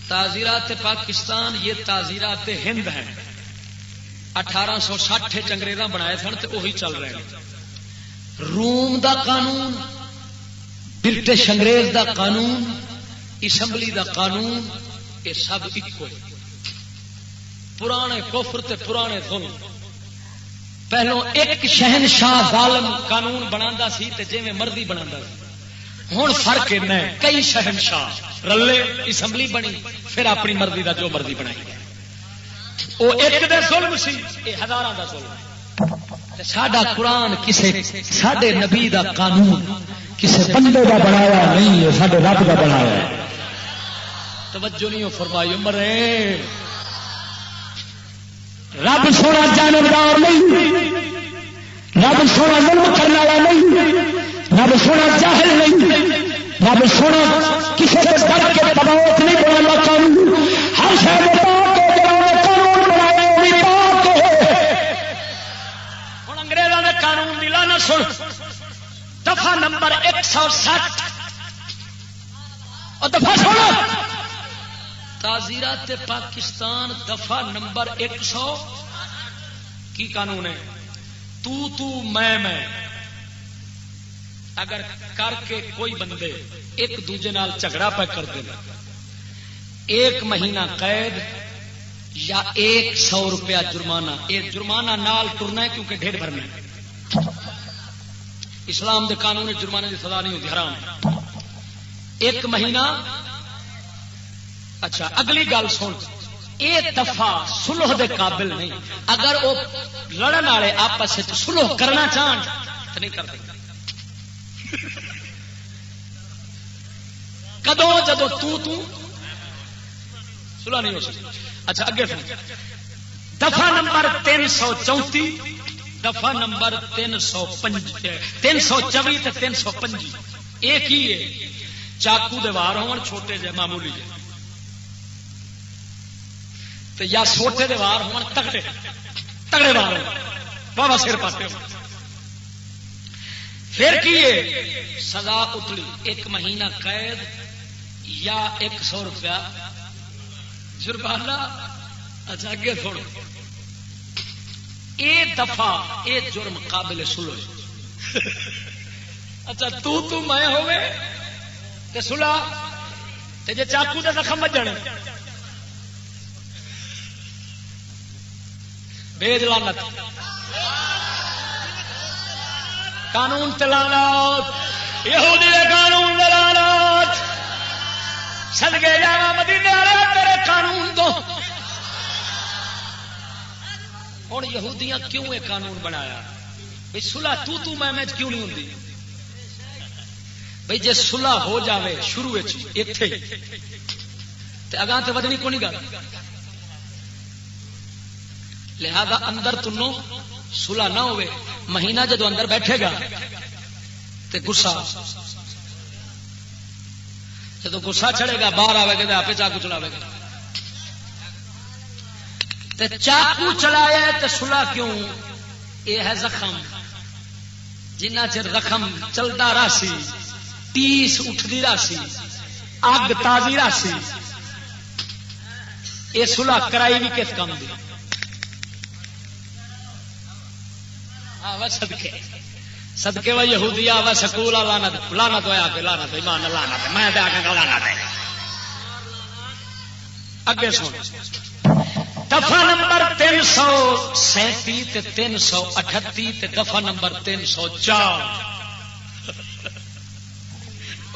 تعزیرات پاکستان یہ تعزیرات ہند ہیں. 1860 انگریزاں بنائے سن تو وہی چل رہے ہیں. روم دا قانون، برٹش انگریز دا قانون، اسمبلی دا قانون، یہ سب ایک پرانے کفر تے پرانے ظلم. پہلو ایک شہنشاہ ظالم قانون بنا سی تے جویں مرضی بنا سی. ہوں فرق ہے کئی شہنشاہ رلے، اسمبلی بنی، پھر اپنی مرضی دا جو مرضی بنائی. وہ ایک دے ظلم سی، یہ ہزاراں دا ظلم. ساڈا قرآن کسے ساڈے نبی دا قانون کسے بندے دا بنایا نہیں ہے، ساڈے رب دا بنایا ہے. توجہ نہیں فرمائی مرے. رب سونا جانبدار نہیں، رب سونا ظلم کرنے والا نہیں، رب سونا جاہل نہیں، رب سونا کسی کے ڈر کے دباؤ نہیں بنانا. قانون ہر شہر قانون بنایا وہ بھی پاک ہے. ہوں انگریزوں نے قانون دلا نہ سن. دفعہ نمبر 160 اور دفعہ سونا تعزیرات پاکستان دفعہ نمبر 100 کی قانون ہے. تو میں اگر کر کے کوئی بندے ایک دوجے نال جھگڑا پہ کر دے 1 مہینہ قید یا 100 روپیہ جرمانہ. یہ جرمانہ نال ٹرنا ہے کیونکہ ڈھیر بھرنا ہے. اسلام دے قانون جرمانے کی سزا نہیں ہوتی، حرام ہے. 1 مہینہ. اچھا اگلی گل سن، یہ دفعہ سلح دے قابل نہیں. اگر وہ لڑن والے آپس سلح کرنا چاہن تو نہیں کر سکتے. کدو جدو تو سلح نہیں ہو سکتی. اچھا اگے سن، دفعہ نمبر 334، دفعہ نمبر 324 تے 325 ایک ہی ہے. چاقو دے وار ہون چھوٹے جے معمولی جے، یا سوٹے دے وار ہون تگڑے تگڑے وار بابا سر پاتے ہو. پھر کی ہے سزا اتلی 1 مہینہ قید یا 100 روپیہ جرمانہ. اچھا اگے تھوڑا اے دفعہ اے جرم قابل سلح. اچھا تو میں ہوئے تے سلح تے جے چاقو دے زخم وجن بے لعنت. قانون تلانات یہودی دے قانون دلالات صدقے جاواں مدینے والے تیرے قانون تو. ہوں یہودیاں کیوں یہ قانون بنایا بھائی صلح تو میں کیوں نہیں ہوندی؟ بھائی جے صلح ہو جاوے شروع ایتھے تے اگاں تے ودنی کو نہیں گل. لہذا اندر تنو صلح نہ ہوئے مہینہ جدو اندر بیٹھے گا تے گسا جدو گسا چڑھے گا باہر آئے گا آپ چاقو چلاوے گا. تے چاقو چلایا تے صلح کیوں؟ یہ ہے زخم. جنہ چر زخم چلتا راسی ٹیس اٹھتی راسی اگ تازی راسی یہ صلح کرائی بھی کس کام دی؟ صدقے و یہودی آوا سکول لعنت لعنت ہویا کہ لعنت ایمان لعنت میں تے آکھاں گا لعنت ہے. اگے سن دفعہ نمبر 337 تے 338 تے دفعہ نمبر 304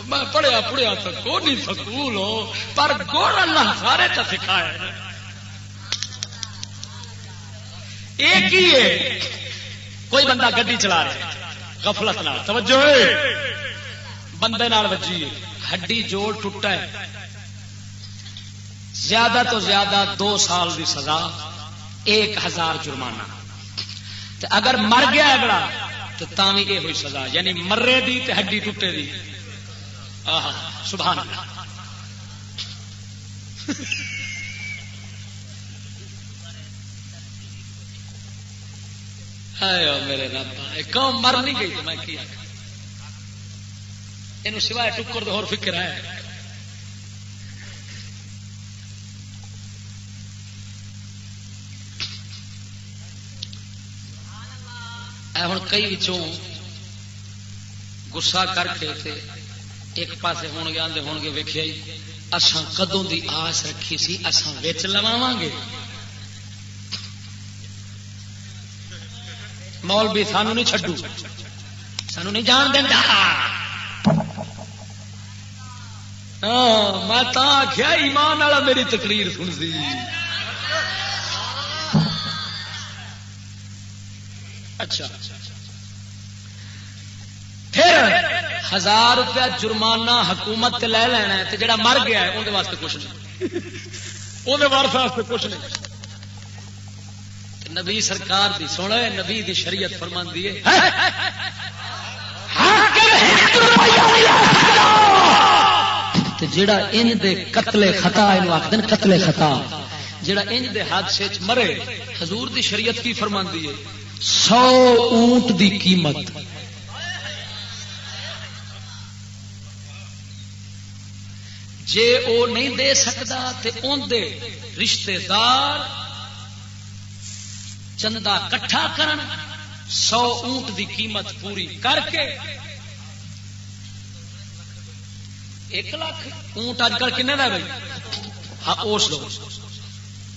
میں پڑھیا تو کوئی سکول ہو پر گوڑ اللہ سارے تے سکھایا. ایک ہی ہے کوئی بندہ گڈی چلا رہا غفلت نال توجہ بندے نال وجی ہڈی جوڑ ٹوٹا ہے زیادہ تو زیادہ 2 سال دی سزا 1000 جرمانہ. اگر مر گیا اگلا تو تاں بھی یہ ہوئی سزا یعنی مرے دی تے ہڈی ٹوٹے دی. سبحان اللہ. میرے رب قوم مر نہیں گئی تو میں کیا یہ سوائے ٹکر تو اور فکر ہے. ہوں کئی گسا کر کے ایک پاسے ہون گے ویکھیا اساں کدوں دی آس رکھی سی اساں وچ لواواں گے مولوی سانو نہیں چھڈو سانو نہیں جان دینا میں تا آخیا ایمان والا میری تقریر سن سی اچھا پھر 1000 روپیہ جرمانہ حکومت تے لے لینا ہے تے جڑا مر گیا ہے اندر واسطے کچھ نہیں اندر وارث واسطے کچھ نہیں نبی سرکار دی سن نبی دی شریعت فرماندی ہے جڑا انج دے قتل خطا اینو آکھدن قتل خطا جڑا انج دے حادثے وچ مرے حضور دی شریعت کی فرماندی ہے 100 اونٹ دی قیمت جے او نہیں دے سکدا تے اون دے رشتہ دار چندہ کٹھا کرن 100 اونٹ دی قیمت پوری کر کے 1 لاکھ اونٹ اج کل کنے دا بھائی ہاں اوس لو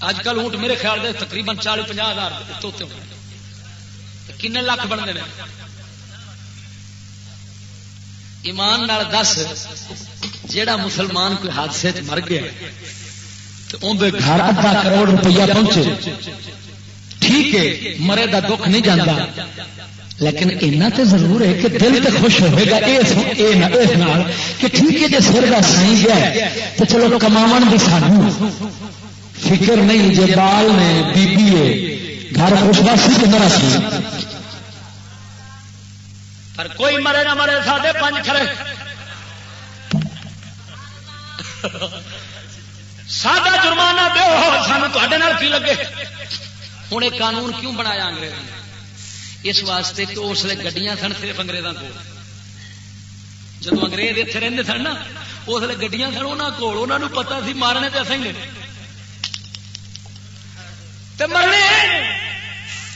اج کل اونٹ میرے خیال دے تقریباً 40-50 ہزار توتے ہونے کنے لاکھ بنتے ہیں ایمان نال دس جیڑا مسلمان کوئی حادثے مر گیا تو اندر گھر آدھا کروڑ روپیہ پہنچے ٹھیک ہے مرے دا دکھ نہیں جانا لیکن اینا تے ضرور ہے کہ دل تے خوش ہوئے گا کہ ٹھیک ہے جی سر کا سائی گیا تو چلو کماون بھی سانو فکر نہیں جی بال نے بی بی ہے گھر خوش باسی کے مرا سی پر کوئی مرے نہ مرے 5.5 کھڑے سادہ جرمانہ دو سانو تے کی لگے ہوں یہ قانون کیوں بنایا انگریزوں نے اس واسطے کہ اس لیے گڈیاں سن صرف انگریزوں کو جب انگریز اتنے رہتے سن نا اس لیے گڈیاں سن انہوں کو پتا سی مارنے تو اصل مرنے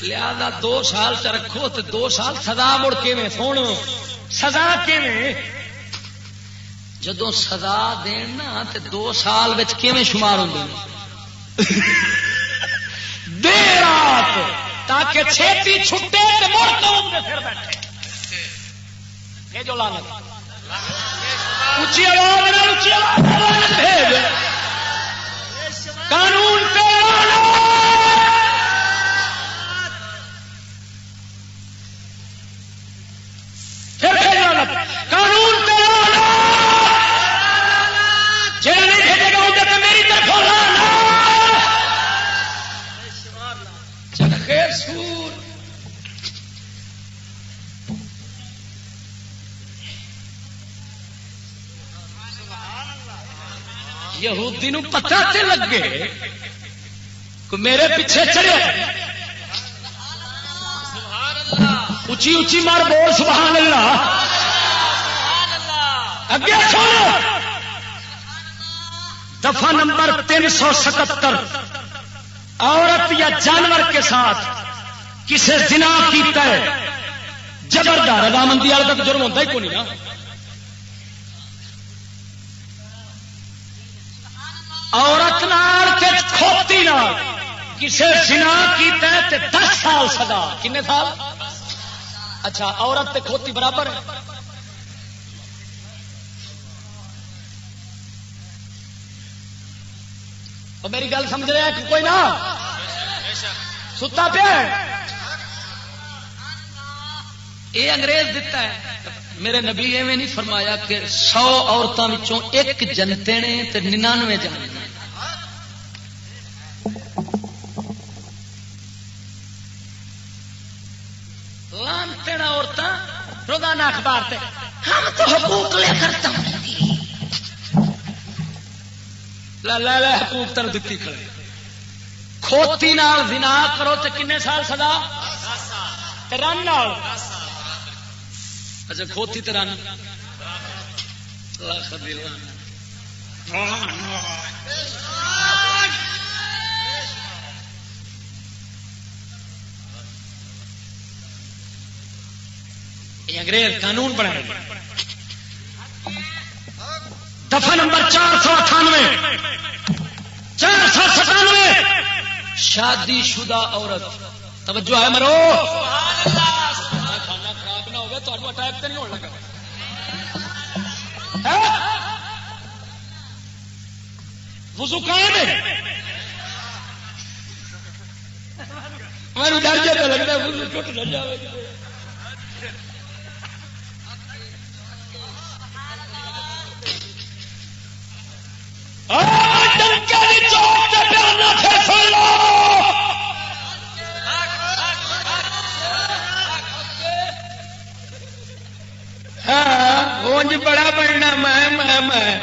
لہذا 2 سال چ رکھو تو 2 سال سزا مڑ کے سن سزا جدو سزا دین نا تو 2 سال کیویں شمار ہوں دیر رات تاکہ چھیتی چھٹے مڑ تو پھر بیٹھے یہ جو لانا اچھی آواز بھیج قانون پہ قانون پہ جہاں نہیں بھیجے گا ادھر تو میری طرف سور یہودی نو پتہ تے لگے کہ میرے پیچھے چڑھے اچھی اچھی مار بول سبحان اللہ اگے سنو دفعہ نمبر 377 عورت یا جانور کے ساتھ کسی زنا کیتا ہے جبردار رضامندی والا تو جرم ہوتا ہی کو نہیں نا عورت نال تے کھوتی نال کسی زنا کیتا ہے تے 10 سال سزا کنے سال اچھا عورت تے کھوتی برابر ہے میری گل سمجھ رہے ہیں کہ کوئی نہ ستا پہ یہ انگریز دیتا ہے میرے نبی ایویں نہیں فرمایا کہ 100 عورتوں وچوں 1 جنتے نے تے 99 جانے لانتے عورتیں روزانہ اخبار تے ہم تو حقوق لے کر لے حقوق تر دیتی کھڑے کھوتی نال زنا کرو تو کنے سال سزا رن نال اچھا کھوتی تے رن انگریز قانون بنائے دفعہ نمبر 498 497 شادی شدہ عورت توجہ ہے مرو کھانا خراب نہ ہوگا تو اٹیک تو نہیں ہونے لگا وضو قائم ہے میں ڈر جاتا لگتا ہے وضو ٹوٹ نہ جائے ہاں بڑا بننا میں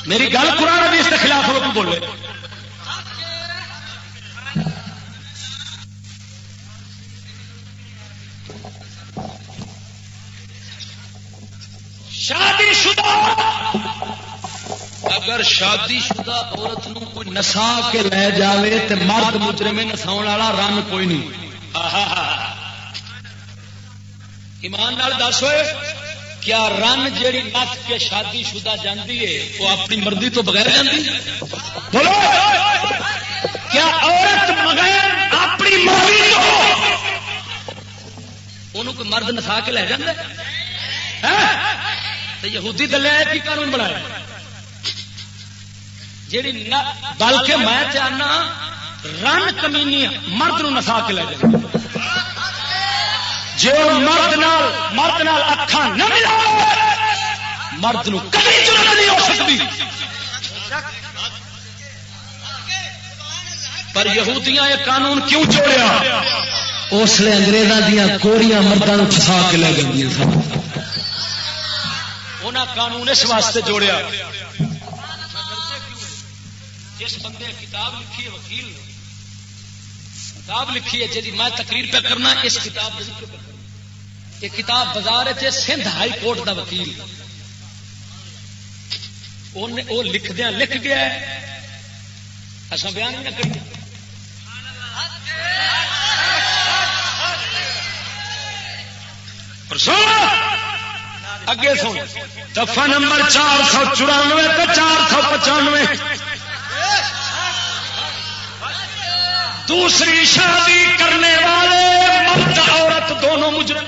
میری گل قرآن حدیث کے خلاف ہو بولے شادی شدہ اگر شادی شدہ عورت نو کوئی نسا کے لے جاوے تے مرد مجرم نساؤ والا رن کوئی نہیں ایمان نال دس ہوئے کیا رن جیڑی نس کے شادی شدہ جاندی ہے وہ اپنی مرضی تو بغیر جاندی بولو کیا عورت بغیر اپنی مرضی تو انہوں کوئی مرد نسا کے لے جاندے تو یہودی دلے کی قانون بنایا جیڑی بلکہ میں چاہنا رن کمینی مرد نو نسا کے لے جائے جو مرد نال اکھاں نہ ملا مرد نو کبھی ضرورت نہیں ہو سکتی پر یہودیاں یہ قانون کیوں چھوڑیا اس لیے انگریزاں دیاں کوریاں مرداں نو پھسا کے لے جاندیاں سن قانون اس واسطے جوڑیا جس بندے کتاب لکھی ہے وکیل نے کتاب لکھی ہے جی میں تقریر پہ کرنا اس کتاب یہ کتاب بازار ہے سندھ ہائی کورٹ دا وکیل وہ لکھدیا لکھ گیا ہے ایسا بیان نہیں نہ کریں اگے سن دفعہ نمبر 494 تو 495 دوسری شادی کرنے والے مرد عورت دونوں مجرم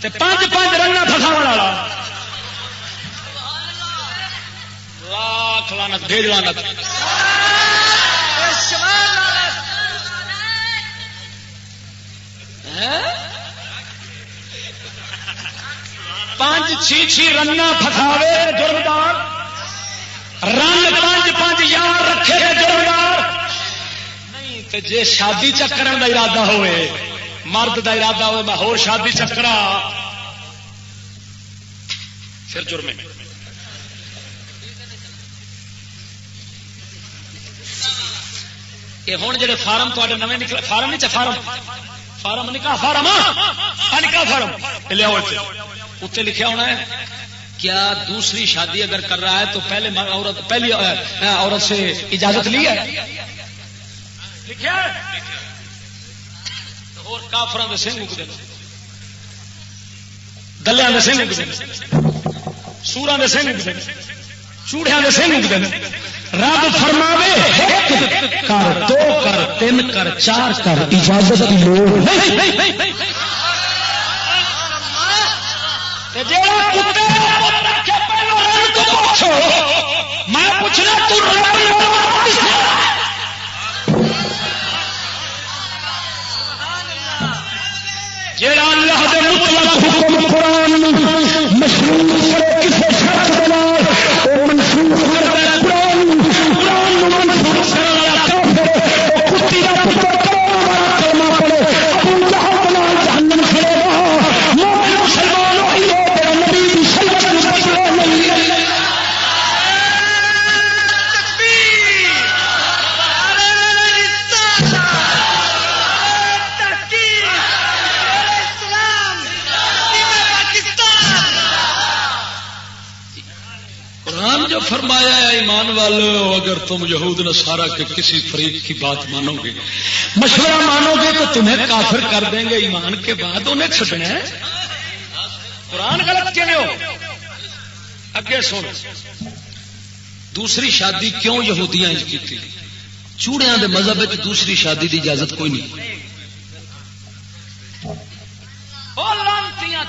تے 5 رنگا پھساو والا لاکھ لعنت ڈیڑھ لعنت پانچ چھی رنا پھساوے جرمدار رن 5 یار رکھے جرمدار نہیں تے جے شادی چکرن دا ارادہ ہوئے مرد دا ارادہ ہوئے میں ہور شادی چکرا پھر جرم یہ ہوں جڑے فارم تے نویں نکلے فارم نہیں فارم نکاح فارم نکاح فارم لیا اتنے لکھا ہونا ہے کیا دوسری شادی اگر کر رہا ہے تو پہلی عورت سے اجازت لی ہے لکھا اور کافراں دے سنگ اگدے دلیاں دے سنگ اگدے سوراں دے سنگ اگدے چوڑیاں دے سنگ اگدے رب فرماوے کر 2 کر 3 کر 4 کر اجازت کی لوڑ نہیں میں پوچھنا جیڑا اللہ دے مطلق حکم قرآن مشروع کرے کسے شرط بنا او منسوخ کر دے قرآن قرآن منسوخ کرنے والا کافر او کتی دا پتر کلمہ پڑھے ابو جہل بنا جہنم کھڑے گا مومن مسلمان وہی ہو تیرا نبی دی شریعت میں بدلے نہیں فرمایا ہے ایمان والو اگر تم یہود نصارہ کے کسی فریق کی بات مانو گے، مشورہ مانو گے تو تمہیں کافر کر دیں گے، ایمان کے بعد انہیں چھڈنا ہے۔ قرآن غلط کیوں ہو؟ اگے سن، دوسری شادی کیوں یہودیاں کی تھی؟ چوڑیاں دے مذہب میں دوسری شادی دی اجازت کوئی نہیں۔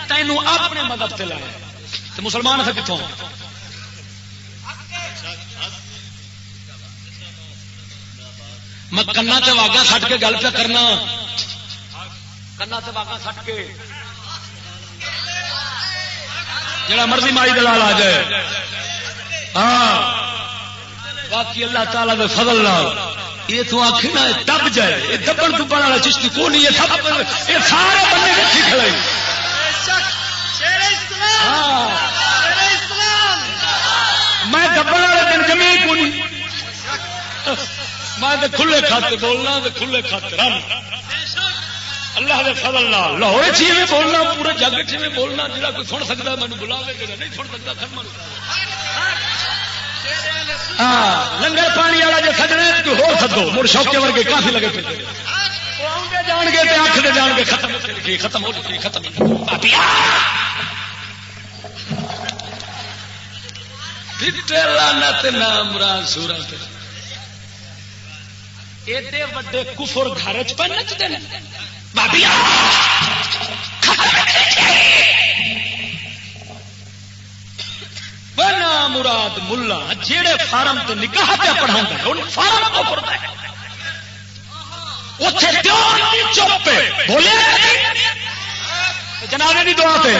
تینوں اپنے مذہب سے لایا تو مسلمان سے کتوں؟ میں کنا تے واگا سٹ کے گل پہ کرنا، کنا تے واگا سٹ کے جڑا مرضی مائی دلال آ جائے، ہاں باقی اللہ تعالیٰ دے فضل نال یہ تو آخر نہ دب جائے، یہ دبن دبن والا چشتی کو نہیں، یہ سارے بندے کٹھی کھڑے۔ میں دبن والے دن جمی کو نہیں، میں کھلے کھاتے بولنا، کھلے کھاتے رہنا، اللہ دے فضل نال لاہور چی میں بولنا، پورے جگ چی میں بولنا، جہاں کوئی سن سکتا ہے مینو بلاوے، جہاں نہیں سن سکتا خرمن۔ ہاں لنگر پانی والا جو سجنا کوئی ہو سدو، مڑ شوقے ورگے کافی لگے پھر وہ آؤں جان گے تو آخر جان گے ختم ختم ہو چکی ختم۔ لعنت نام مراد سورت ایڈے وڈے کفر گھر چ پہ نچتے ہیں بابیا بنا مراد ملا جیڑے فارم تے نکاح پہ پڑھا فارم کو پڑھتا ہے اتنے چپ بولے جناب کی دعا پہ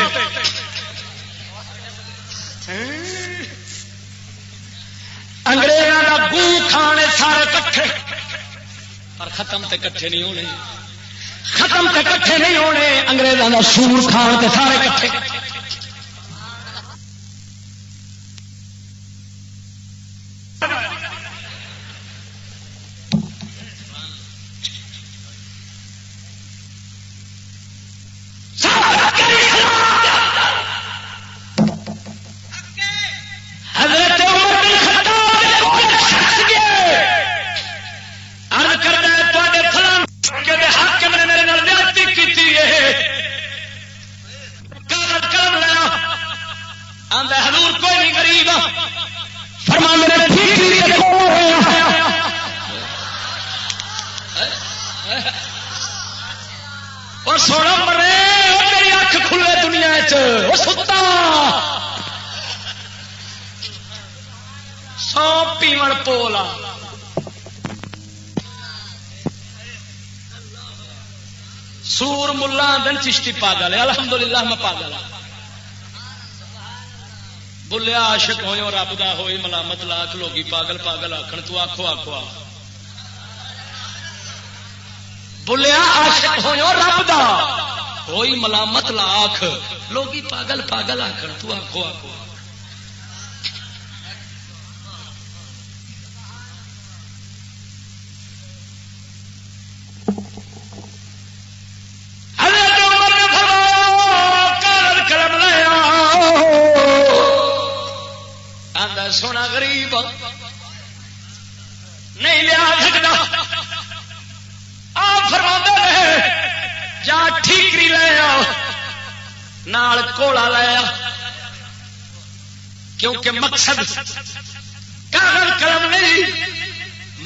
انگریزوں کا گو کھانے سارے کٹھے پر ختم تے کٹھے نہیں ہونے، ختم تے کٹھے نہیں ہونے، انگریزوں کا سور کھان تے سارے کٹھے۔ سور ملا دن چشتی پاگل ہے، الحمدللہ میں پاگل ہوں۔ بلیا عاشق ہوئے رب دا ہوئی ملامت لاکھ لوگی پاگل پاگل آخر تو آخو آخو بلیا عاشق ہوئے رب دا ہوئی ملامت لاکھ لوگی پاگل پاگل آخر تو آخو آخو۔ سونا غریب نہیں لیا سکتا، آپ فرما رہے جا ٹھیکری لیا نال کوڑا لایا، کیونکہ مقصد کاغذ قلم نہیں،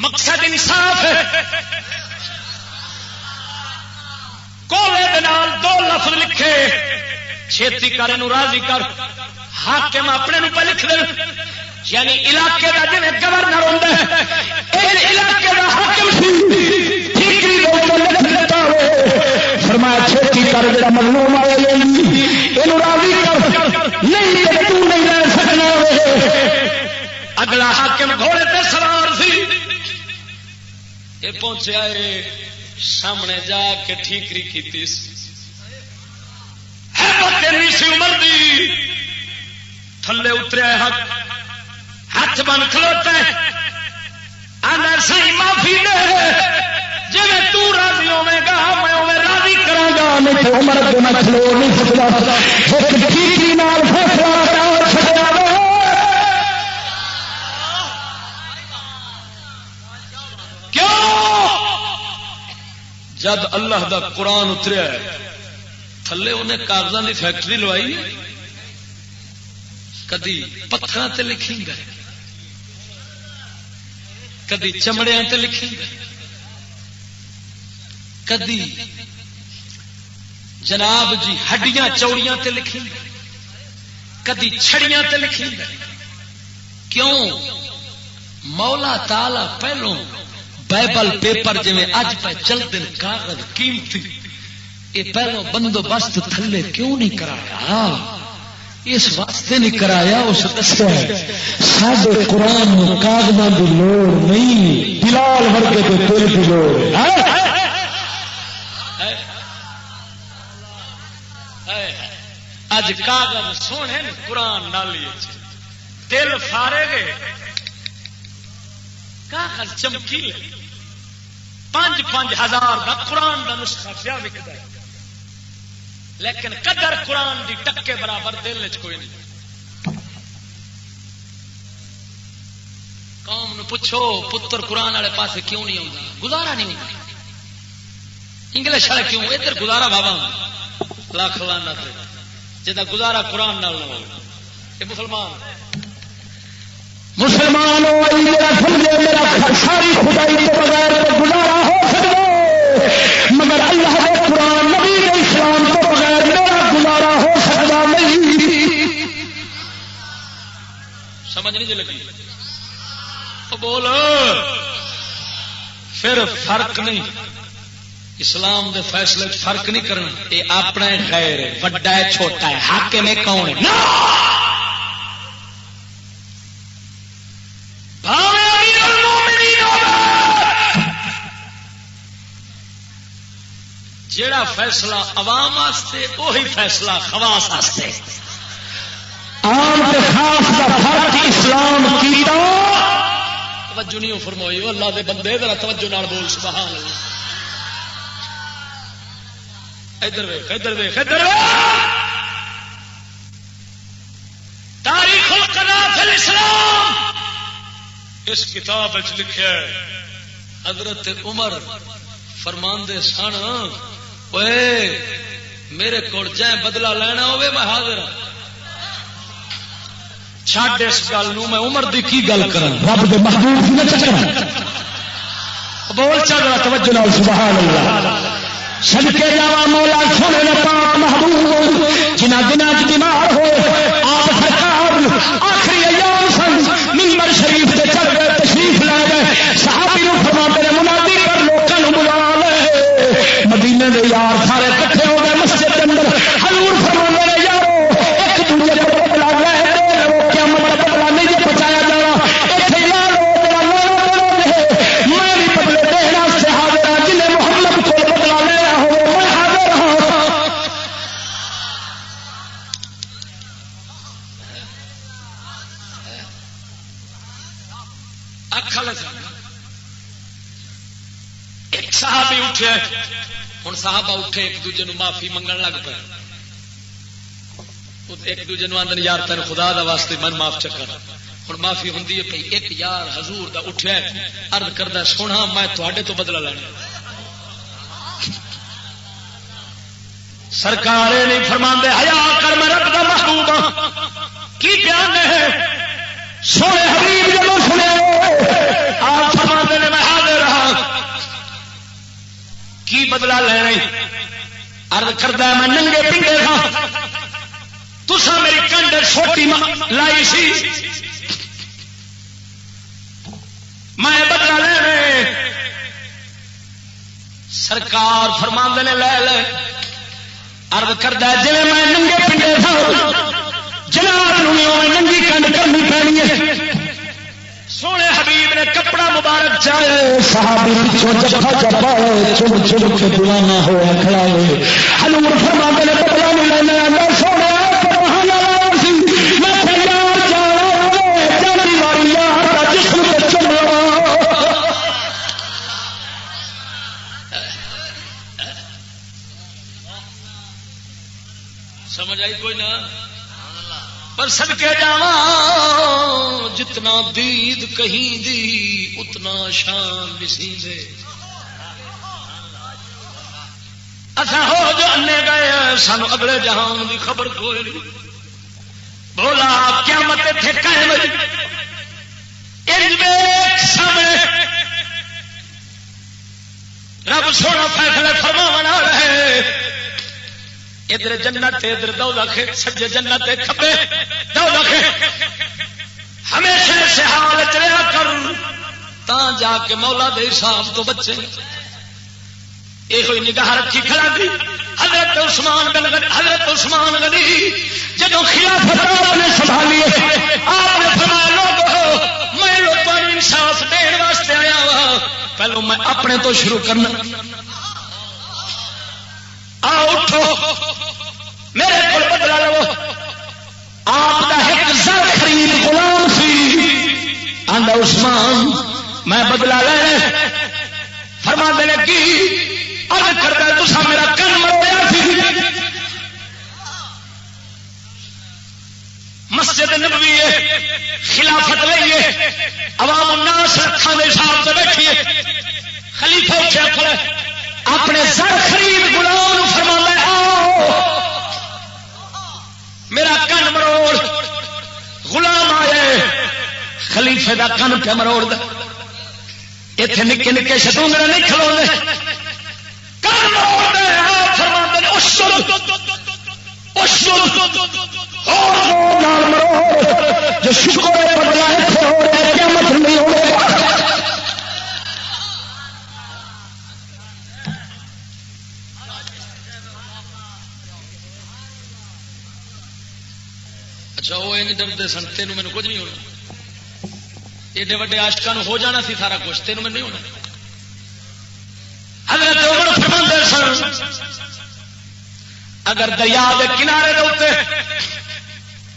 مقصد انصاف ہے۔ کولے دے نال دو لفظ لکھے، چھیتی کر انہوں راضی کر، حاکم اپنے نو پہ لکھ دے، یعنی علاقے کا جی گورنر ہوتا ہے علاقے کا حاکم فرمایا چھیتی کر جا مظلوم آئے یہ راضی کر نہیں تو نہیں رہ سکنا۔ اگلا حاکم گھوڑے پہ سوار سی، یہ پہنچیا سامنے جا کے ٹھیکری کی عمر دی تھلے اتریا ہاتھ بن کھلوتا ہے، آنا سی معافی دے جی تو راضی ہوے گا میں اوے راضی کرا گا، نہیں تو عمر کو میں کھلو نہیں سکتا۔ جب اللہ دا قرآن اتریا تھلے انہیں کاغذوں کی فیکٹری لوائی، کدی پتھر تے لکھی گئے، کدی چمڑیاں تے لکھی گئے، کدی جناب جی ہڈیاں چوڑیاں تے لکھی گئے، کدی چھڑیاں تے لکھی گئے. کیوں؟ مولا تالا پہلوں بائبل پیپر جی اج پہ چلتے کاغذ قیمتی، یہ پہلو بندوبست تھلے کیوں نہیں کرایا؟ اس واسطے نہیں کرایا، اس دسیا ساڈے قرآن میں کاغذوں کی لوڑ نہیں، بلال ورگے کے دل کی لوڑ. اج کاغذ سونے قرآن نالی دل فارے گئے، کاغذ چمکیلے 5,000 کا قرآن کا نسخہ پیا وکتا ہے، لیکن قدر قرآن دی ٹکے برابر دل چ کوئی نہیں. قوم نو پوچھو پتر قرآن والے پاسے کیوں نہیں آتا؟ گزارا نہیں ہوتا. انگلش والے کیوں؟ ادھر گزارا بابا لاکھ لانا جا گزارا قرآن نال نہ ہو. یہ مسلمان ساری خدائی کے بغیر گزارا ہو سکتا، مگر اللہ کے قرآن نبی اسلام کے بغیر میرا گزارا ہو سکتا نہیں. سمجھ نہیں لگی؟ بول پھر فرق نہیں، اسلام دے فیصلے فرق نہیں کرنا. یہ اپنا خیر ہے، وڈا ہے چھوٹا ہے، حاکم ہے کون ہے. جیڑا فیصلہ عوام واسطے وہی فیصلہ خواص واسطے. عام تے خاص دا فرق اسلام کیتا. توجہ نہیں فرمائی اللہ دے بندے، ذرا توجہ نال بول سبحان اللہ. ادھر ویکھ ادھر ویکھ ادھر ویکھ. تاریخ القضاء فی الاسلام اس کتاب وچ لکھیا ہے حضرت عمر فرماندے سن، اوے میرے کول جے بدلہ لینا ہوے میں حاضر ہاں. چھڈ اس گل نو، میں عمر دی کی گل کراں؟ رب دے محبوب دی نہ چکر بول چل توجہ نال سبحان اللہ. صدقے جاواں مولا سونے دے پاک محبوب جنہاں دناں وچ بیمار ہوئے آپ سرکار آخری ایام سن، منبر شریف تے چڑھ گئے، تشریف لے گئے. صحابی نوں فرماتے نے منادی کر لوکاں نوں بلا لے. مدینے دے یار سارے اکٹھے ہو گئے مسجد کے اندر. حضور فرماتے نے یارو ایک دوسرے کو بدلا لے دو، کیا مطلب بدلا نہیں جے پہنچایا جانا. ایتھے یارو میرا نام ہے، میں بھی بدلے دینا سے حاضر ہاں. جنہیں محمد کو بدلا لینا ہو میں حاضر ہوں. ایک صحابی اٹھے، ہوں صحابہ اٹھے ایک دوجے نو معافی منگن لگ پے. ایک دوجے نو آندن یار تین خدا دا واسطے من معاف چکر. ہوں معافی ہوں پی. ایک یار حضور دا اٹھا عرض کردا سونا میں تھوڑے تو بدلا لینا. سرکار نہیں فرماندے حیا کر میں رب دا محبوب ہاں. کی بیان ہے سونے حبیب جب سنے آپ فرماندے نے میں حاضر رہا. کی بدلا لینا؟ عرض کردا میں ننگے پنڈے تھا، تسا میری کنڈ چھوٹی لائی سی، میں بدلا لینے. سرکار فرماندے نے لے لے. عرض کردا جی میں ننگے پنڈے تھا جناب ننگی کنڈ کرنی پینی ہے. سونے حبیب نے کپڑا مبارک چاہے صحابی پیچھوں جفا جفا چم چم کے دیوانہ ہوا کھڑا ہے. حضور فرماتے نے بدلا نہیں لینا. اللہ سونے میں تیار جانے والی یار کا جسم پہ چمڑا. سمجھ آئی کوئی نہ؟ پر صدقے جاواں جتنا دید کہیں دی اتنا شان نسی دے. اصا ہو جو انے گئے سانو اگلے جہان کی خبر کوئی نہیں. بولا قیامت اتنے قائم سامنے رب سونا فیصلے فرماونا رہے. ادھر جنت ادھر دوزخ سجے جنت کھبے دوزخ. ہمیشہ سے حال چلیا کر تا جا کے مولا دے حساب تو بچے. یہ کوئی نگاہ رکھی کھڑا دی. حضرت عثمان غنی جدو خلافت آپ نے سنبھالی آپ نے فرمایا لوگو میں لوگوں کو انصاف دین واسطے آیا وا. پہلو میں اپنے تو شروع کرنا. آؤ اٹھو میرے کو بدلا لو. آپ کا ایک زر خرید غلام سی آندا عثمان میں بدلا لے. فرما دینے کی ارد کرتا تسا میرا کن مرویا سی. مسجد نبوی خلافت لئیے عوام الناس رکھا دے حساب سے بیٹھیے. خلیفہ اٹھے کھڑے اپنے سر خرید غلام فرمایا آؤ میرا کن مروڑ. غلام آئے خلیفے دا کن پہ مروڑ دے. اتنے نکے نکے شتونگڑے نہیں کھلونے کن مروڑ دے. آپ فرما دے اشد جو شکر بدلا ہے قیامت نہیں ہوگا. اچھا وہ ڈرتے سن تینوں مینوں کچھ نہیں ہونا. ایڈے وڈے عاشقاں ہو جانا سی سارا کچھ تینوں میں نہیں ہونا. حضرت عمر فرماندے سن اگر دریا کے کنارے دے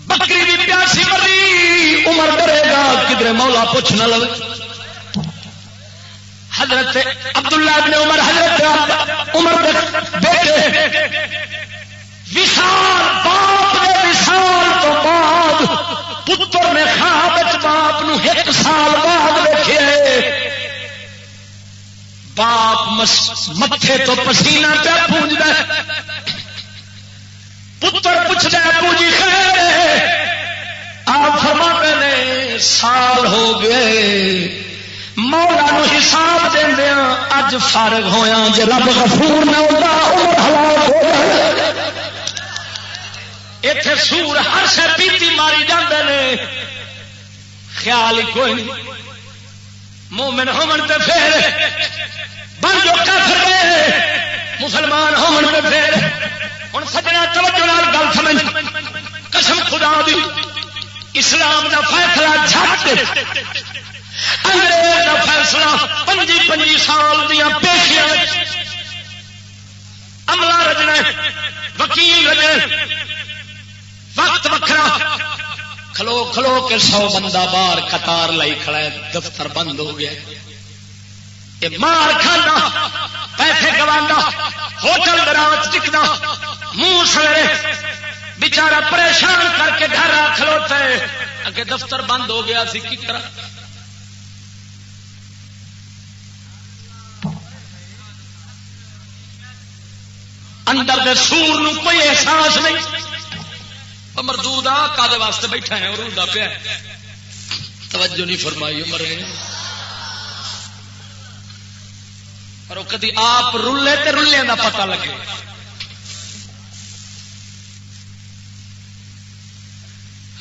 بکری بھی پیاسی مری عمر ڈرے گا کدھر مولا پوچھ نہ لو. حضرت عبداللہ ابن عمر حضرت عمر بیٹے وصال باپ نے وصال تو بعد پتر نے خواب باپ نو 1 سال بعد دیکھے. باپ متھے تو پسینہ پہ پونجدا پتر پوچھتا ابو جی خیر آپ فرماتے نے سال ہو گئے مولا نو حساب دیندیاں اج فارغ ہویا جے رب غفور نہ ہوندا عمر ہلاک ہو جائے. ایتھے سور ہر شے پیتی ماری جاندے نے خیال ہی کوئی نہیں. مومن ہون تے پھر بن جو کافر مسلمان ہون تے پھر. ہوں سجنا توجہ نال گل سمجھ قسم خدا دی اسلام دا فیصلہ جھٹ انگریز دا فیصلہ 25 سال دیا پیشیاں عملہ رجنا وکیل رجنا وقت وکھرا کھلو کھلو کے 100 بندہ باہر قطار لائی کھڑا ہے. دفتر بند ہو گیا. یہ مار کھانا پیسے گوانا ہوٹل درات ٹکنا منہ سویرے بیچارہ پریشان کر کے گھر آ کھلوتا ہے. اگے دفتر بند ہو گیا سی کی طرح. اندر دے سور نو کوئی احساس نہیں. مردود آ کادے واسطے بیٹھا ہے رولدا پیا. توجہ نہیں فرمائی مرے اور کدی آپ رلے تے رلے دا پتہ لگے.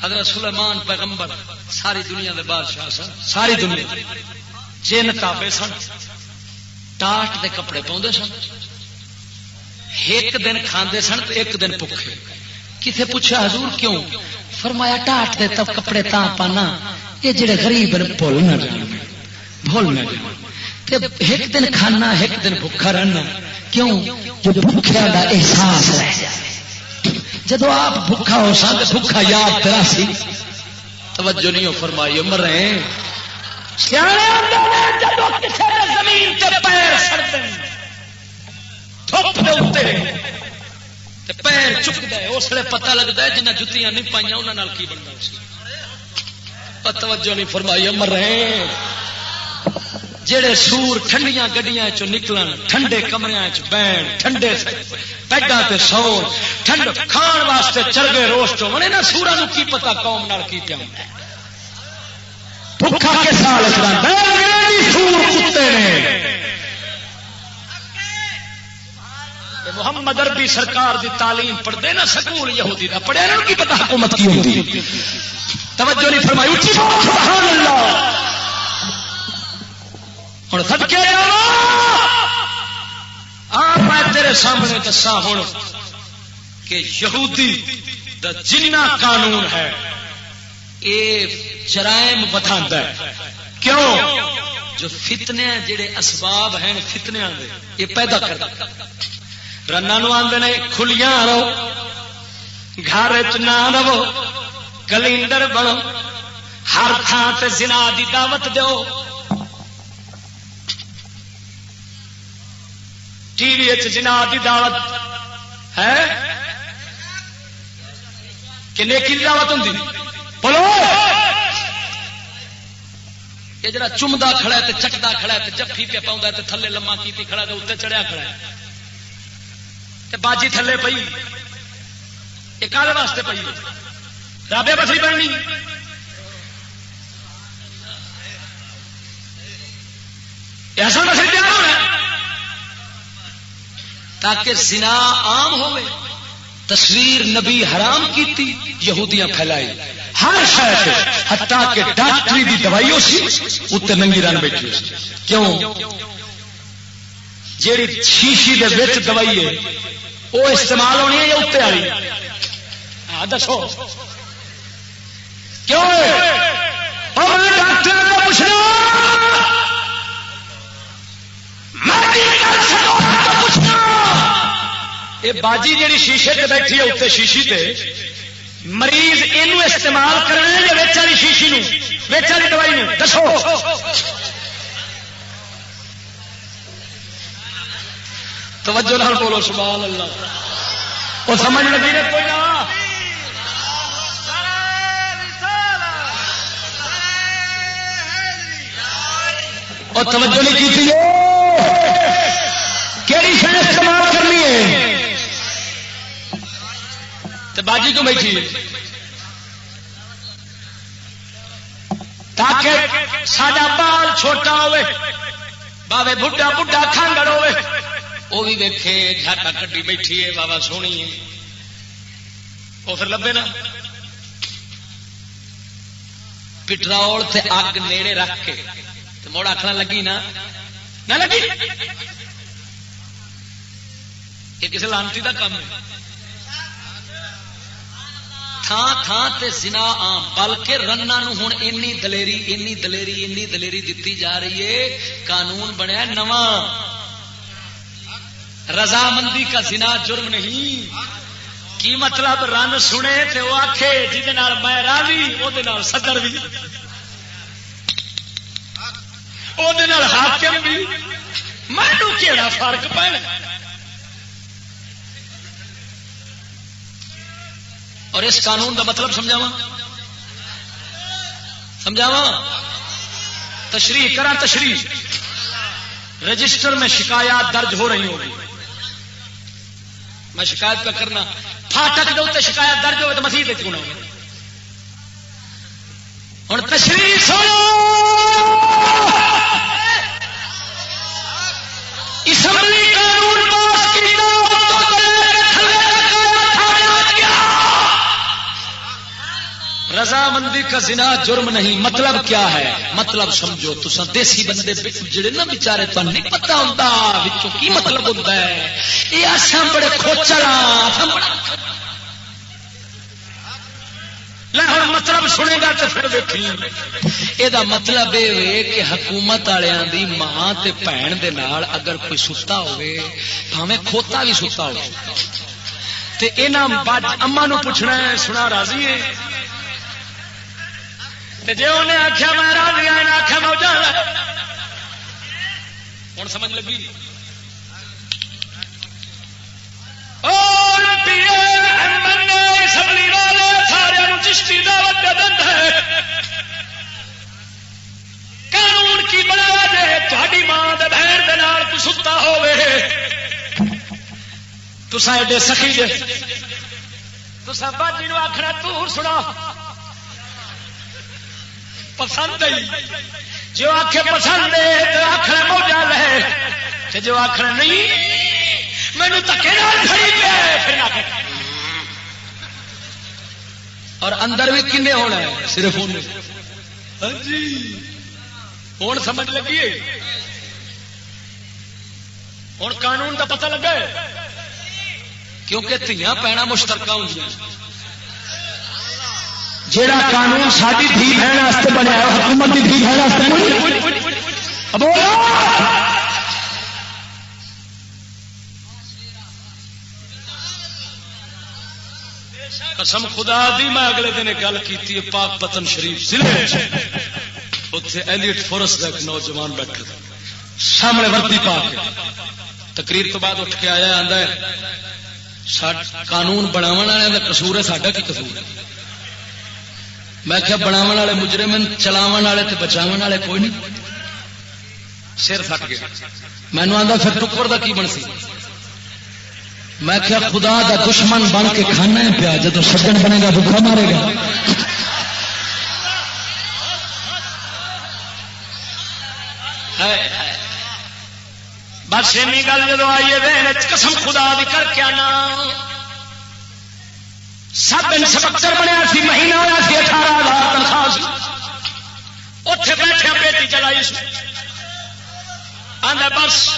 حضرت سلیمان پیغمبر ساری دنیا دے بادشاہ سن. ساری دنیا جن تابے سن ٹاٹ دے کپڑے پاؤندے سن. ایک دن کھاندے سن تے ایک دن بھوکے. کسے پوچھا حضور کیوں؟ فرمایا ٹاٹ دے تب کپڑے تاں پانا یہ جڑے غریب بھول نہ جان بھول نہ جان. ایک دن کھانا ایک دن بھوکا رہنا. کیوں؟ جو بھوکھیا دا احساس رہ جائے. جدو آپ بھوکا ہو سن بھوکا یاد تیرا سی. توجہ نہیں ہو فرمائی مرے جدو کسی زمین تے پیر سڑتے دھوپ دے اوتے پیر چکتا ہے اس لیے پتہ لگتا ہے جنہیں جتیاں نہیں پائیاں انہوں نے کی بنتا. توجہ نہیں فرمائی مرے جڑے سور ٹھنڈیاں گڈیاں چ نکلن ٹھنڈے کمریاں چ بہن ٹھنڈے پیگاں تے سون ٹھنڈ کھان واسطے چرگے روسٹ ہونے نا سوراں نوں کی پتہ قوم نال کی پیا ہوندا ہے بھکھا کے سال چڑھاندا سور کتے نے محمد عربی سرکار دی تعلیم پڑھدے نا سکول یہودی دا پڑھیا نا کی پتہ حکومت کی ہوندی توجہ نہیں فرمائی اچھی سبحان اللہ ہوں صدقے آپ میں تیرے سامنے دسا ہوں کہ یہودی دا جنہ قانون ہے یہ جرائم بتاتا ہے کیوں جو فتنے جڑے اسباب ہیں فتنیاں دے یہ پیدا کرتا رنا نو آندے نے کھلیاں رہو گھر چ نہ رہو کلینڈر بنو ہر تھان تے زنا دی دعوت دو ٹی وی جنا دی دعوت ہے کہ نیکی دی دعوت ہوں بولو یہ جڑا چمدا کھڑا ہے چکدا کھڑا ہے جفی پہ پاؤں ہے تھلے لما کیتی کھڑا ہے اتنے چڑھیا کھڑا ہے باجی تھلے پئی یہ کالے واسطے پئی رابے بسری بننی ایسا بسری تیار ہونا تاکہ زنا عام ہوئے تصویر نبی حرام کیتی یہودیاں پھیلائی ہر شہر حتیٰ کہ ڈاکٹری دی دوائیوں سی اتنے ننگی رن بیٹھی کیوں جیڑی شیشی دے وچ دوائی ہے وہ استعمال ہونی ہے یا اتنے والی ہاں دسو کیوں ڈاکٹر کو پوچھنا یہ باجی جیڑی شیشے تے بیٹھی ہے اتنے شیشی تے مریض یہ استعمال کرنا یا ویچ والی شیشی نو ویچ والی دوائی نو دسو توجہ نال بولو سبحان اللہ وہ سمجھ لگی نے کوئی نہ اور توجہ نہیں کی تھی کیڑی شے استعمال کرنی ہے تو باجی کو بیٹھی تاکہ ساڈا بال چھوٹا ہوئے باوے بڈھا بڈھا کھانگڑ ہوئے وہ بھی دیکھے جھاٹا کٹی بیٹھی ہے بابا سونی ہے وہ پھر لبے نا پٹرول تے اگ نیڑے رکھ کے تو موڑ آخنا لگی نہ لگی یہ کسی لانتی کا کام ہے تھان تھان تے زنا عام بلکہ رنا نو ہن اینی دلیری دتی جا رہی ہے قانون بنیا نواں رضامندی کا زنا جرم نہیں کی مطلب رن سنے تے وہ آکھے جہد میں راضی وہ صدر بھی وہ حاکم بھی مینو کیڑا فرق پینا اور اس قانون کا مطلب سمجھاوا تشریح کرا تشریح رجسٹر میں شکایات درج ہو رہی ہوگی میں شکایت پہ کرنا فاٹک دے شکایت درج ہوئے تو مسیح دیکھ گنا ہوگا ہوں تشریح سنو اسمبلی قانون پاس رضامندی کا زنا جرم نہیں مطلب کیا ہے مطلب سمجھو تسا دیسی بندے جڑے نا بیچارے تو نہیں پتا ہوتا بچوں کی مطلب ہوتا ہے یہ اصا بڑے کھوچڑا مطلب سنے گا تو پھر دیکھی یہ مطلب یہ کہ حکومت والوں دی ماں تے بھن دے نال اگر کوئی ستا ہوئے بھاویں کھوتا بھی ستا ہو تے انہاں اما نو پوچھنا ہے سنا راضی ہے جی انہیں آخیا میں راضی ہوں آخیا موجہ ہوں سمجھ لگی اسمبلی والے سارے چشتی دعوت دے دند ہے قانون کی بنایا جائے تو ستا ہوے تساں ایڈے سخی جے تساں باجی نو آخنا تور سنا پسند آئی جو آخ پسند ہے تو آخر موجا لے جو آخر نہیں مینو تکے کھڑی پہ اور اندر بھی کنے ہونا ہے صرف جی ہوں سمجھ لگی ہوں قانون کا پتہ لگا کیونکہ دھیاں پینا مشترکہ ہوں جیڑا قانون ساری دھی بہن واسطے بنیا حکومت کی دھی بہن واسطے قسم خدا دی میں اگلے دن گل کی پاک پتن شریف ضلع اتنے ایلیٹ فورس کا ایک نوجوان بیٹھا تھا سامنے وردی پا کے تقریر تو بعد اٹھ کے آیا آندا ہے قانون بناو والے کا قصور ہے ساڈا کی قصور ہے میں کیا بناو والے مجرم چلاو والے تو بچاو والے کوئی نہیں سر فٹ گیا مینو آتا پھر ٹکر کا کی بنسی میں کیا خدا دا دشمن بن کے کھانا ہے پیا جب سجن بنے گا بھوکا مارے گا بس ای گل جدو آئیے قسم خدا دی کر کے آنا سب انسپکٹر بنیا سی مہینہ ہوا سی 18,000 تنخواہ سی اتے بیٹھے بیٹی چلائی آدھا بس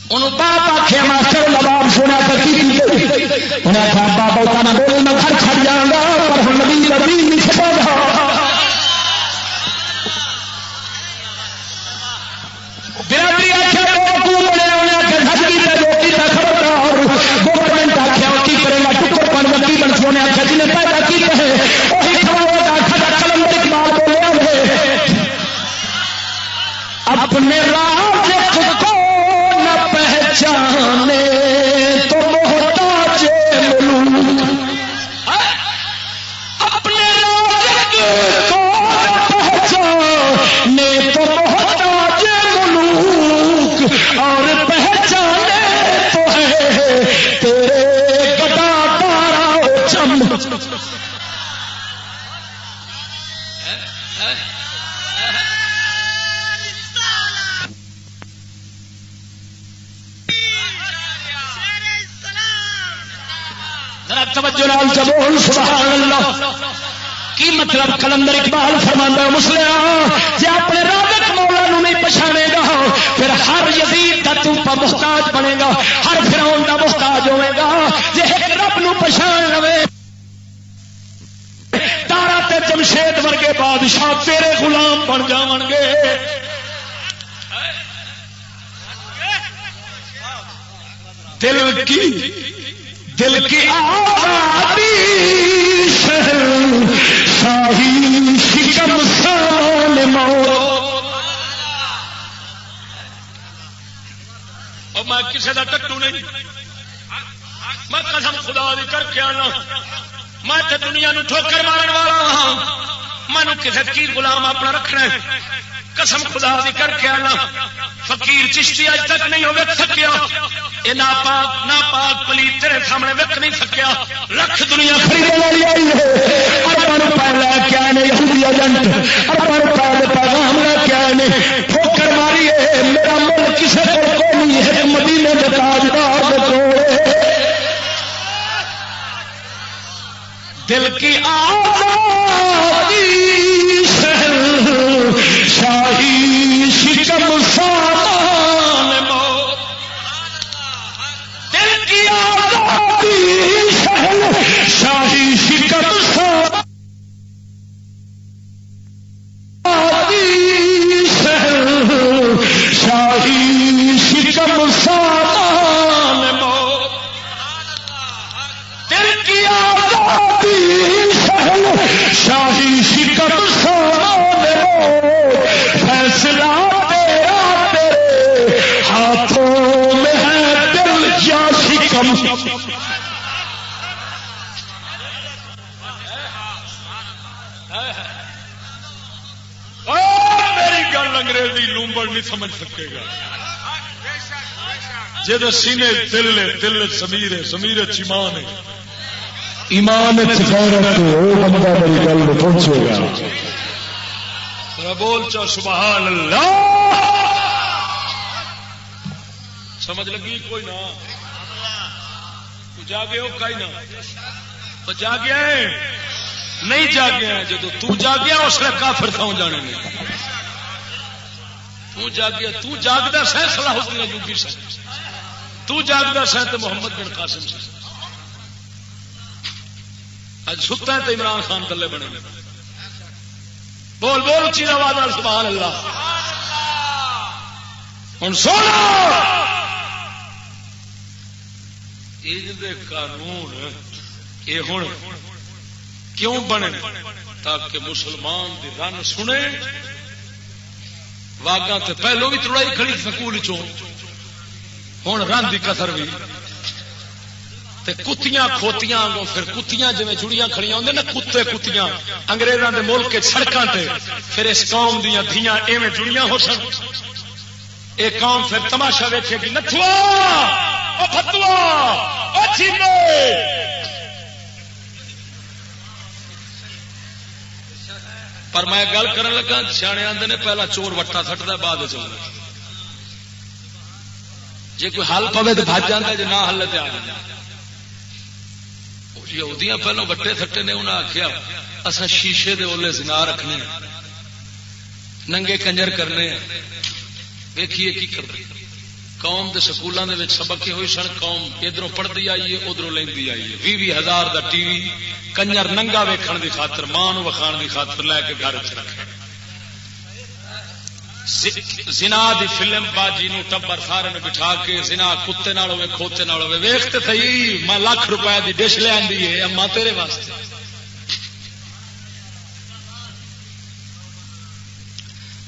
انہوں باپ آخیا ماسٹر لباب سونا انہیں آخیا بابا میں بول میں گھر چھڑ جاؤں گا پر ہوں نبی نبی نہیں چھپا گا برادری آخیا گورنمنٹ آخیا کی کرے گا ٹکر پن وکی بن سونے آخیا جنہیں پیدا کی کہے وہی قلم اقبال بولے اپنے راز خود کو نہ پہچانے تو محتاج ملوک اپنے راز کو نہ پہچانے تو محتاج ملوک اور پہچانے تو ہے تیرے گدا تارا چم توجہ نال جبول سبحان اللہ کی مطلب کلندر اقبال فرماندا مسلم جے اپنے رازق مولا نو نہیں پہچانے گا پھر ہر یزید دا تو محتاج بنے گا ہر فرعون دا محتاج ہوے گا جے ایک رب نو پہچان لوے تارا تے جمشید ورگے بادشاہ تیرے غلام بن جاون گے دل کی آزادی شاہی شکم سال موت اور میں کسی کا ٹٹو نہیں میں قسم خدا دی کر کے آنا میں تے دنیا نو ٹھوکر مارن والا ہاں میں کسی کی غلام اپنا رکھنا ہے قسم خدا دی کر کے آنا فقیر چشتی اج تک نہیں ہوئے سکیا یہ ناپاک پلیت تیرے سامنے وک نہیں سکیا لکھ دنیا خریدنے والی آئی ہے ارباں روپے لے کے آئے یہودی ایجنٹ ارباں روپے دے پیغام لے کے آئے ٹھوکر ماری ہے میرا مل کسی کو نہیں ہے مدینے کے تاجدار دے کول دل کی آزادی شاہی شکم سامان موت دل کی آزادی شاہی شکم شاہی شکم سامان موت دل کی آزادی شاہی شکم سامان فیصلہ تیرا تیرے ہاتھوں میں ہے دل یا شکم میری گل انگریزی لومبڑ نہیں سمجھ سکے گا جے سینے دل دل سمیر سمیر چمان ایمان غیرت وہ بندہ میری گل میں پہنچے گا. بول چا سبحان اللہ. سمجھ لگی کوئی نہ جاگے ہو کئی نہ جاگیا ہے نہیں جاگیا جدو تو جاگیا اس نے کافر تھا جانے میں تو جاگیا تو جاگدا سہ صلاح الدین ایوبی سے تو جاگدا سہ تے محمد بن قاسم سے اج ستا ہے تو عمران خان تلے بنے بول بول اچھی آواز نال سبحان اللہ. ہن سونا قانون یہ ہوں کیوں بنے تاکہ مسلمان دی رن سنے. واگا تے پہلو بھی تڑائی کھڑی سکول چوں ہوں رن دی کسر بھی تے کتیاں کھوتیاں آگوں پھر کتیاں جویں جڑیاں کھڑیاں ہوندے نا کتے کتیاں انگریزاں دے ملک کے سڑکاں تے پھر اس قوم دیاں دھیاں ایویں جڑیاں ہو سن. اے قوم پھر تماشا ویکھے گی نتھوا او فتوا او چینے پر میں گل کرن لگا سیانے آندے نے پہلا چور وٹا سٹدا بعد چور جے کوئی حل پوے تے بھج جاندا جے نہ حل تے آ جاندا. یہودیاں پہلو وٹے سٹے نے انہاں آکھیا اساں شیشے دے اولے زنا رکھنے ننگے کنجر کرنے ویکھیے کی کرتے. قوم دے سکولوں دے سبق ہوئی سن قوم ادھروں پڑھتی آئی ہے ادھروں لیندی آئی ہے 20,000 دا ٹی وی کنجر ننگا ویکھن دی خاطر ماں نوں وکھاون دی خاطر لے کے گھر چ رکھے. زنا دی فلم باجی نو ٹبر سارے نے بٹھا کے زنا کتے نال ہوے کھوتے نال ہوے ویکھ تے صحیح میں لاکھ روپے دی ڈش لے آندی ہے اما تیرے واسطے.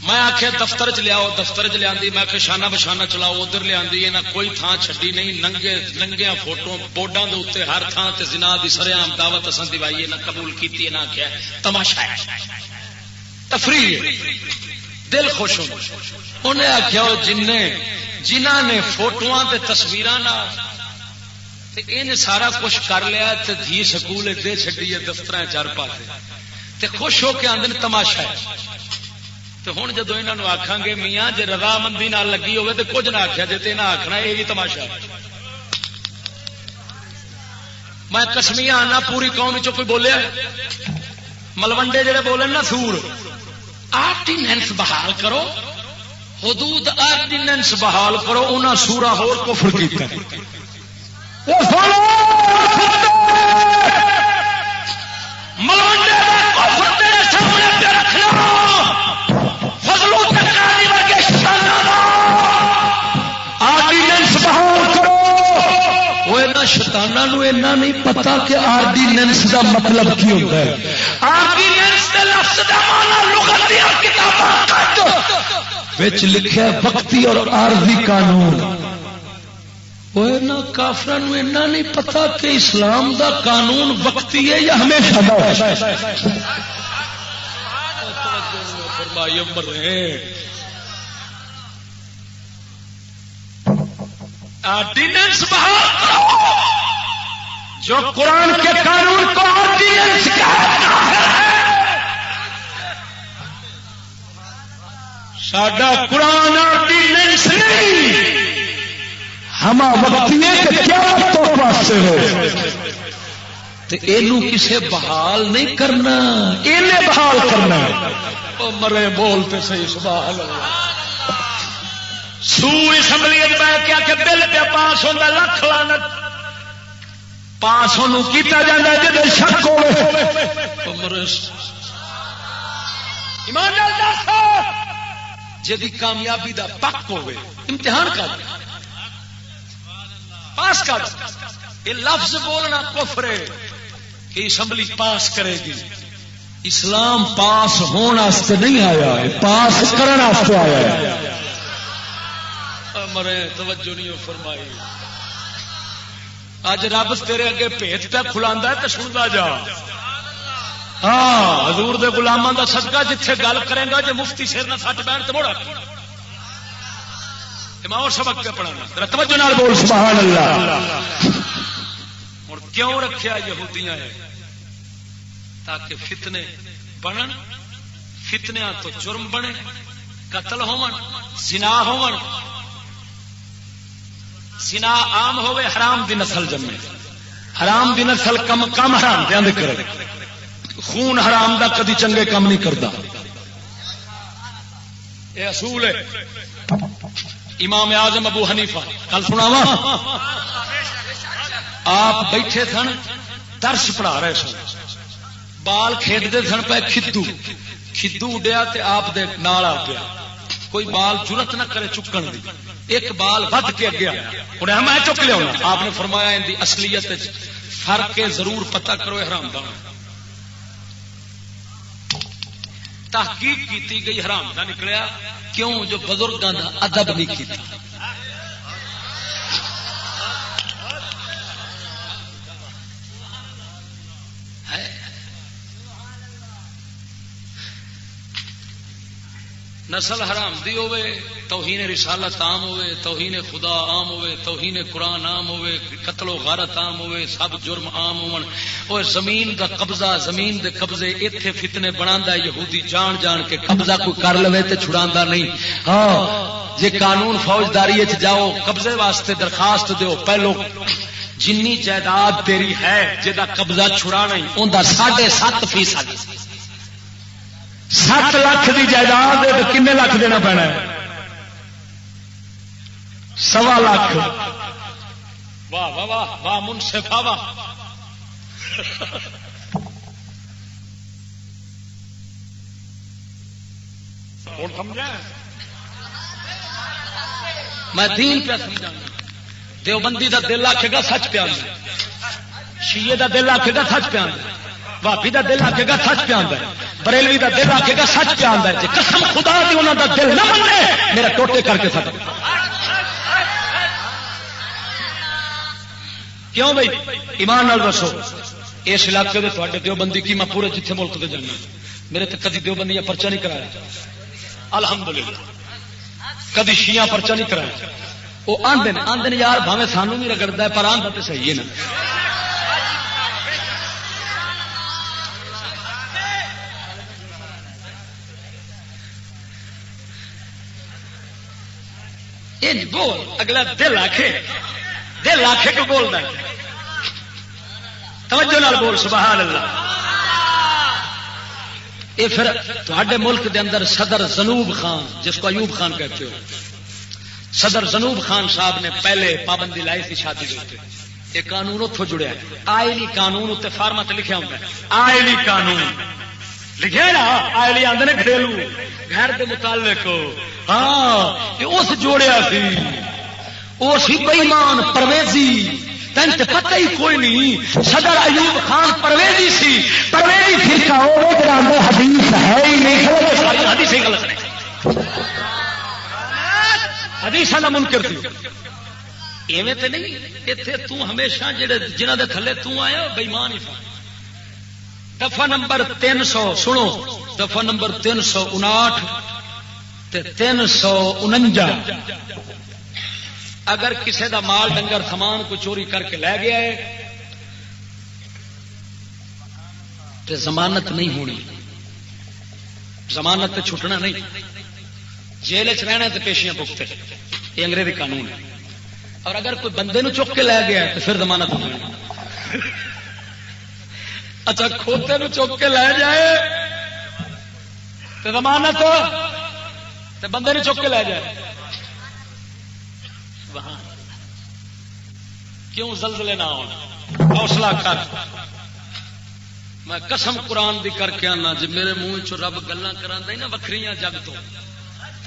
میں آخیا دفتر چ لیاؤ دفتر چ لیا میں آخیا شانہ بشانہ چلاؤ ادھر لیا کوئی تھان چڈی نہیں ننگیا فوٹو بورڈوں کے اتنے ہر تھان سے زنا دی سریام دعوت اصل دیوائی نہ قبول کی نہ آخیا تماشا تفریح دل خوش ہو. انہیں آخیا جنہ نے فوٹو تصویر سارا کچھ کر لیا دھی سکول دے چڈی ہے دفتر چار پاس خوش ہو کے آدھے تماشا ہے. تو ہوں جدو یہاں آخان گے میاں جی رضامندی نال لگی ہوئے تو کچھ نہ آخیا جی نہ آخنا یہ بھی تماشا. میں کسمیا آنا پوری قوم چ کوئی بولیا ملوڈے جڑے بولے نا سور آرڈیننس بحال کرو حدود آرڈیننس بحال کرو انہاں سورا ہور کفر کیتا ملوڈے کفر تیرے سامنے پہ رکھنا شیطاناں نوں اینا نہیں پتا کہ آرڈیننس دا مطلب کی ہوتا ہے. آرڈیننس دے لفظ دا معنی لغت دی کتاباں وچ لکھیا وقتی اور عارضی قانون. اوے نا کافراں نوں اینا نہیں پتا کہ اسلام دا قانون وقتی ہے یا ہمیشہ دا ہے. فرمایا مرے آرڈیننس بحال کرو جو قرآن کے قانون کو آرڈیننس کہتا ہے. ساڈا قرآن آرڈیننس نہیں ہم وقتی کیا تو واسطے ہو تے اینو کسے بحال نہیں کرنا اینے بحال کرنا. او مرے بولتے صحیح سبحان اللہ. سور اسمبلی کیا کہ بل پہ پاس ہوتا لکھ لانت پاس کیتا جاتا جب شک ہو جی کامیابی دا پک ہوئے امتحان کر پاس کر. یہ لفظ بولنا کفر ہے کہ اسمبلی پاس کرے گی. اسلام پاس ہونے نہیں آیا ہے پاس کرنے آیا ہے. مرے توجہ نہیں فرمائی. اج رب تیرے اگے بھیت پہ کھلا ہے تو سنتا جا. ہاں حضور دے غلاماں دا صدقہ جتھے گل کرے گا جے مفتی سر نہ سٹ بہن تو موڑا میں اور سبق پہ پڑھانا توجہ نال بول سبحان اللہ. اور کیوں رکھیا یہودیاں ہے تاکہ فتنے بنن، فتنیاں تو جرم بنے، قتل ہون، زنا ہون، زنا عام ہوئے، حرام دی نسل جمے، حرام دی نسل کم کم حرام دیاں دے کرے، خون حرام دا کدی چنگے کم نہیں کردا. یہ اصول ہے. امام اعظم ابو حنیفہ کل سناوا، آپ بیٹھے سن درس پڑھا رہے سن، بال کھیڈتے سن پہ کھدو، کھدو اڈیا تے آپ دے نال آ گیا، کوئی بال جرت نہ کرے چکن دی، ایک بال ود کے اگے آیا، انہیں میں چک لیا. آپ نے فرمایا ان دی اصلیت فرق ضرور پتہ کرو حرام دا. تحقیق کیتی گئی، حرام دا نکلیا. کیوں؟ جو بزرگاں دا ادب نہیں کیتا. نسل حرام دی ہوئے، توہین رسالت عام ہوئے، توہین خدا عام ہوئے، توہین قرآن عام ہوئے، قتل و غارت عام ہوئے، سب جرم عام ہون. اور زمین دا قبضہ، زمین دے قبضے ایتھے فتنے بناندا یہودی جان جان کے قبضہ کوئی کر لوے تے چھڑاندا نہیں. ہاں جے قانون فوجداری وچ جاؤ قبضے واسطے درخواست دیو، پہلو جنی جائیداد تیری ہے جدا قبضہ چھڑانا ہی اوندا 7.5%. 7 لاکھ دی جائیداد کنے لاکھ دینا پینا ہے؟ 1.25 لاکھ. واہ واہ واہ واہ منصف واہ. سمجھا میں دین پہ سمجھا. دیوبندی دا دل آکھے گا سچ پہ آندا، شیعہ دا دل آکھے گا سچ پہ آندا، بھابی دا دل آکھے گا سچ پہ آندا، بریلوی دا دل آکھے گا سچ پہ آندا. جی قسم خدا دی انہاں دا دل نہ منے میرا ٹوٹے کر کے سچ. کیوں بھائی ایمان نال دسو اس علاقے دے تواڈے دیوبندی کی میں پورے جتھے ملک تے جانا میرے تے کدی دیوبندی یا پرچہ نہیں کرایا الحمدللہ، کدی شیعہ پرچہ نہیں کرایا. وہ آندے یار بھاویں سانوں بھی رگڑدا ہے پر آندا تے صحیح ہے نا. بول اگلا دل آکھے، دل آکھے کو بولنا. توجہ نال بول سبحان اللہ. یہ پھر تھوڑے ملک دے اندر صدر جنوب خان، جس کو ایوب خان کہتے ہو، صدر جنوب خان صاحب نے پہلے پابندی لائی تھی شادی کے اوپر. یہ قانون اتوں جڑیا ہے، آئلی قانون اتنے فارمت لکھا ہوتا ہے، آئلی قانون لکھے نا، آئلی آدھے نے گھریلو گھر کے متعلق. ہاں اس جوڑیا سی، وہ سی بے ایمان پرویزی. تین تے پتہ ہی کوئی نہیں صدر ایوب خان پرویزی سی. پرویزی فرقہ وہ جڑا حدیث ہے ہی نہیں، ساری حدیث ہی غلط ہے، حدیث کا منکر تھی. ایویں تے نہیں اتنے تو ہمیشہ جڑے جنہ دے تھلے تو آیا بے ایمان ہی. دفعہ نمبر 300 سنو، دفعہ نمبر 359 تے 349. اگر کسی دا مال ڈنگر سامان کو چوری کر کے لے گیا ہے تو ضمانت نہیں ہونی، ضمانت تے چھٹنا نہیں، جیل چ رہنا تے پیشیاں بھگتے. یہ انگریزی قانون ہے. اور اگر کوئی بندے نو چک کے لے گیا ہے تو پھر ضمانت ہونی. اچھا کھوتے نو چک کے لے جائے تو ضمانت، تو بندے نو چک کے لے جائے وہاں کیوں زلزلے نہ ہونا. حوصلہ کر. میں قسم قرآن دی کر کے آنا جی میرے منہ چ رب گلاں کراندا ہی نا وکھریاں جگ تو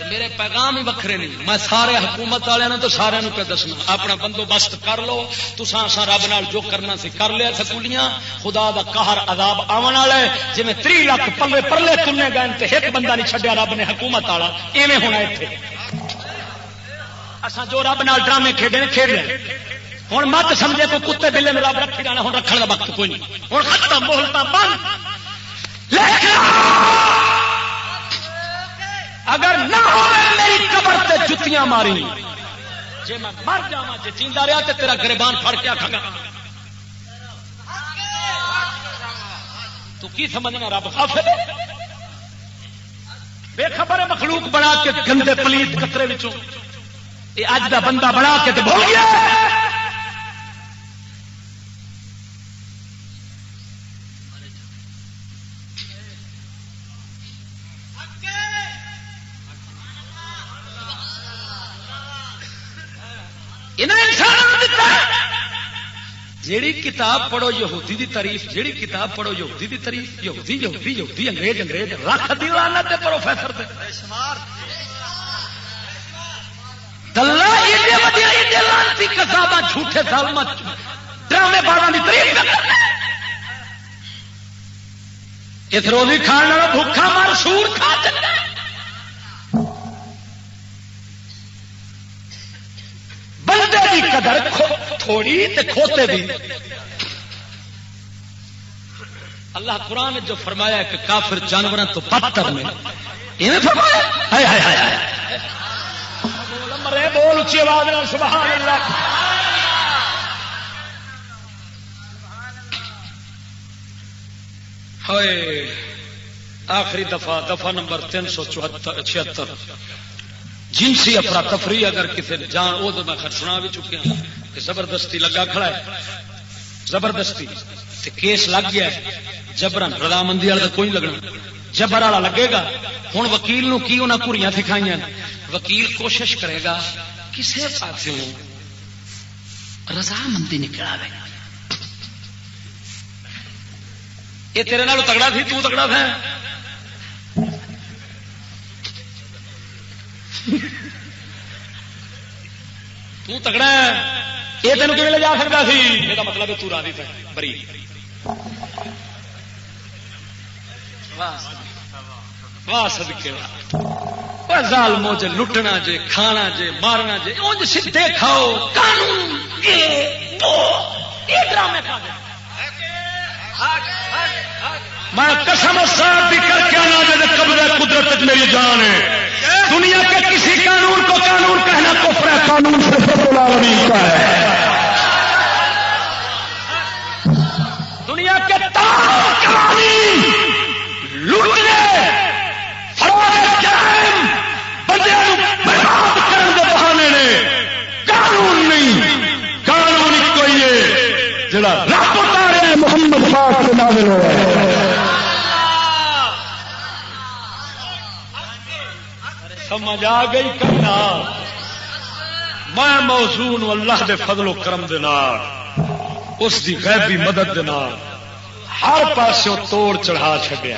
میرے پیغام ہی وکھرے نہیں. میں سارے حکومت والوں تو سارے پہ دسنا اپنا بندوبست کر لو. تساں رب نال جو کرنا سی کر لیا. سکولیاں خدا دا قہر عذاب آون والا ہے. جی 30 لاکھ پلے پرلے تلنے گئے تے ایک بندہ نہیں چھڈیا رب نے حکومت والا. ایویں ہونا اتنے. اساں جو رب نال ڈرامے کھیڈے کھیڈ لے. ہوں مت سمجھے کوئی کتے بلے میں رب رکھی جانا. ہوں رکھنے کا وقت کوئی نہیں. ہوں ختم بولتا بند. اگر نہ ہو میری قبر تے جتیاں ماری جی میں مر جا جی جیندا رہا تو تیرا گریبان پھڑ کے آکھاں گا تو کی سمجھنا رب غافل ہے بے خبر مخلوق بنا کے گندے پلیت قطرے وچوں یہ اج دا بندہ بنا کے تے بھول گیا جیڑی کتاب پڑھو یہودی دی تعریف جیڑی کتاب پڑھو یہودی دی تعریف یہودی یہودی یہودی انگریز انگریز رکھ دی لعنت تے پروفیسر تے دلہ ایڈے وڈے ایڈے لعنتی کتاباں جھوٹے ظالم ڈرامے بازاں دی تعریف اس روزی کھان والا بھوکا مار سور کھا چکا بندے کی قدر تھوڑی تے کھوتے بھی اللہ قرآن نے جو فرمایا کہ کافر جانوروں تو بدتر میں انہیں فرمایا ہائے ہائے ہائے مرے بول اچھی آواز نال سبحان اللہ ہائے آخری دفعہ نمبر 376 جنسی افراتفری اگر کسی جان وہ تو میں سنا بھی چکیا کہ زبردستی لگا کھڑا ہے زبردستی کیس لگ گیا ہے جبرن رضامندی والا تو کوئی لگنا جبر والا لگے گا ہوں وکیل نو کی انہیں گھڑیاں سکھائیاں وکیل کوشش کرے گا کسی پاس رضامندی نکلا یہ تیرے نال تگڑا تھی تو تگڑا تھا تگڑا یہ تینوں کیون لے جا سکتا سی یہ مطلب تو راضی تھا بری واہ صدقے ظالمو جے لٹنا جے کھانا جے مارنا جے اونج سیدھے کھاؤ قانون یہ ڈرامے کھا دے میں قسم صاحب بھی کر کے آنا جیسے قبضہ قدرت میری جان ہے دنیا کے کسی قانون کو قانون کہنا کفر ہے قانون صرف رب العالمین کا ہے دنیا کے تمام قوانین لوٹنے فروغ جرائم بندیاں نوں برباد کرنے دے بہانے نے قانون نہیں قانون کوئی ہے جڑا رب اتارے محمد پاک سے نازل ہوا ہے سمجھ آ گئی کرنا میں موزون اللہ دے فضل و کرم دے نال اس دی غیبی مدد دے نال ہر پاسوں توڑ چڑھا چھڈیا